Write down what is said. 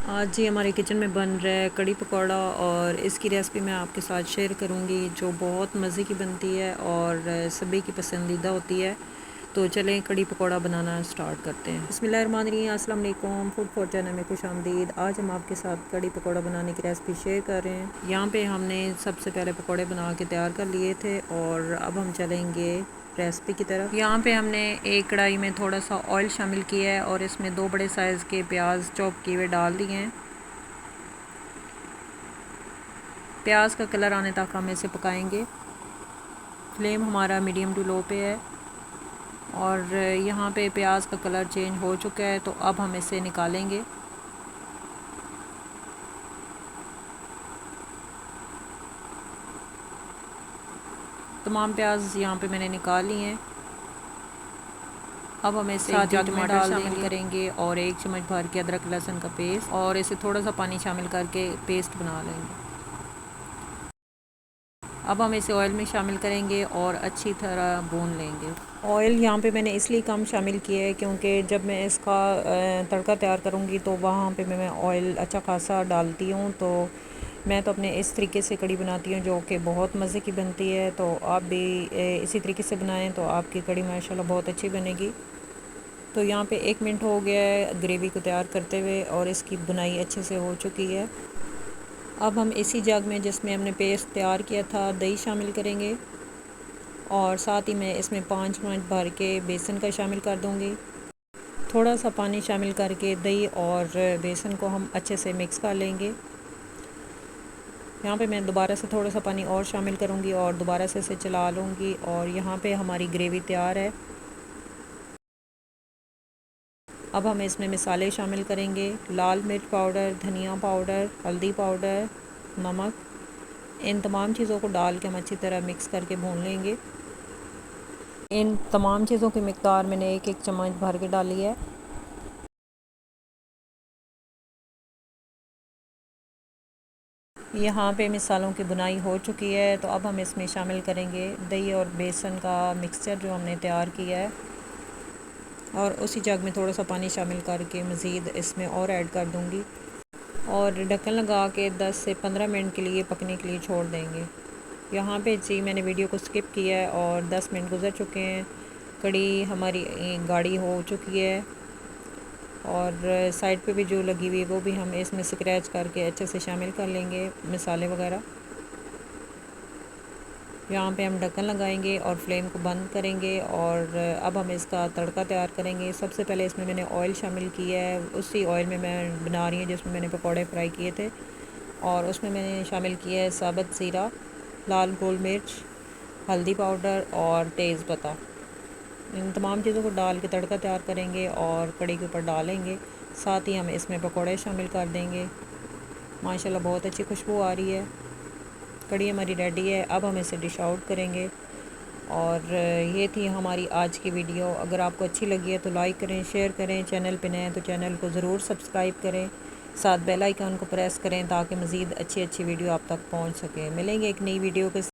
आज जी हमारे किचन में बन रहा है कड़ी पकौड़ा और इसकी रेसिपी मैं आपके साथ शेयर करूंगी जो बहुत मज़े की बनती है और सभी की पसंदीदा होती है। तो चलें कड़ी पकौड़ा बनाना स्टार्ट करते हैं। बिस्मिल्लाहिर्रहमानिर्रहीम, अस्सलाम वालेकुम। फूड फॉर चैनल में खुशामदीद। आज हम आपके साथ कड़ी पकौड़ा बनाने की रेसिपी शेयर कर रहे हैं। यहाँ पे हमने सबसे पहले पकौड़े बना के तैयार कर लिए थे और अब हम चलेंगे रेसिपी की तरफ। यहाँ पे हमने एक कढ़ाई में थोड़ा सा ऑयल शामिल किया है और इसमें 2 बड़े साइज़ के प्याज चॉप किए हुए डाल दिए हैं। प्याज का कलर आने तक हम इसे पकाएंगे। फ्लेम हमारा मीडियम टू लो पे है और यहाँ पे प्याज का कलर चेंज हो चुका है, तो अब हम इसे निकालेंगे। तमाम प्याज यहाँ पे मैंने निकाल लिए हैं। अब हम इसे एक जग में डाल करेंगे और 1 चम्मच भर के अदरक लहसुन का पेस्ट और इसे थोड़ा सा पानी शामिल करके पेस्ट बना लेंगे। अब हम इसे ऑयल में शामिल करेंगे और अच्छी तरह भून लेंगे। ऑयल यहाँ पे मैंने इसलिए कम शामिल किया है क्योंकि जब मैं इसका तड़का तैयार करूँगी तो वहाँ पे मैं ऑयल अच्छा खासा डालती हूँ। तो मैं तो अपने इस तरीके से कड़ी बनाती हूँ जो कि बहुत मज़े की बनती है। तो आप भी इसी तरीके से बनाएं तो आपकी कड़ी माशाल्लाह बहुत अच्छी बनेगी। तो यहाँ पे 1 मिनट हो गया है ग्रेवी को तैयार करते हुए और इसकी बुनाई अच्छे से हो चुकी है। अब हम इसी जग में जिसमें हमने पेस्ट तैयार किया था दही शामिल करेंगे और साथ ही मैं इसमें 5 चम्मच भर के बेसन का शामिल कर दूँगी। थोड़ा सा पानी शामिल करके दही और बेसन को हम अच्छे से मिक्स कर लेंगे। यहाँ पे मैं दोबारा से थोड़ा सा पानी और शामिल करूँगी और दोबारा से इसे चला लूँगी और यहाँ पे हमारी ग्रेवी तैयार है। अब हम इसमें मसाले शामिल करेंगे। लाल मिर्च पाउडर, धनिया पाउडर, हल्दी पाउडर, नमक। इन तमाम चीज़ों को डाल के हम अच्छी तरह मिक्स करके भून लेंगे। इन तमाम चीज़ों की मिक़दार मैंने 1-1 चम्मच भर के डाली है। यहाँ पे मसालों की बुनाई हो चुकी है, तो अब हम इसमें शामिल करेंगे दही और बेसन का मिक्सचर जो हमने तैयार किया है और उसी जग में थोड़ा सा पानी शामिल करके मज़ीद इसमें और ऐड कर दूँगी और ढक्कन लगा के 10 से 15 मिनट के लिए पकने के लिए छोड़ देंगे। यहाँ पे जी मैंने वीडियो को स्किप किया है और 10 मिनट गुजर चुके हैं। कड़ी हमारी गाढ़ी हो चुकी है और साइड पे भी जो लगी हुई है वो भी हम इसमें स्क्रैच करके अच्छे से शामिल कर लेंगे मसाले वगैरह। यहाँ पे हम ढक्कन लगाएंगे और फ्लेम को बंद करेंगे और अब हम इसका तड़का तैयार करेंगे। सबसे पहले इसमें मैंने ऑयल शामिल किया है, उसी ऑयल में मैं बना रही हूँ जिसमें मैंने पकौड़े फ्राई किए थे और उसमें मैंने शामिल किया है साबुत ज़ीरा, लाल गोल मिर्च, हल्दी पाउडर और तेज़पत्ता। इन तमाम चीज़ों को डाल के तड़का तैयार करेंगे और कड़ी के ऊपर डालेंगे। साथ ही हम इसमें पकौड़े शामिल कर देंगे। माशाल्लाह बहुत अच्छी खुशबू आ रही है। कड़ी हमारी रेडी है। अब हम इसे डिश आउट करेंगे और ये थी हमारी आज की वीडियो। अगर आपको अच्छी लगी है तो लाइक करें, शेयर करें। चैनल पे नए हैं तो चैनल को ज़रूर सब्सक्राइब करें, साथ बेल आइकन को प्रेस करें ताकि मज़ीद अच्छी अच्छी वीडियो आप तक पहुंच सके। मिलेंगे एक नई वीडियो के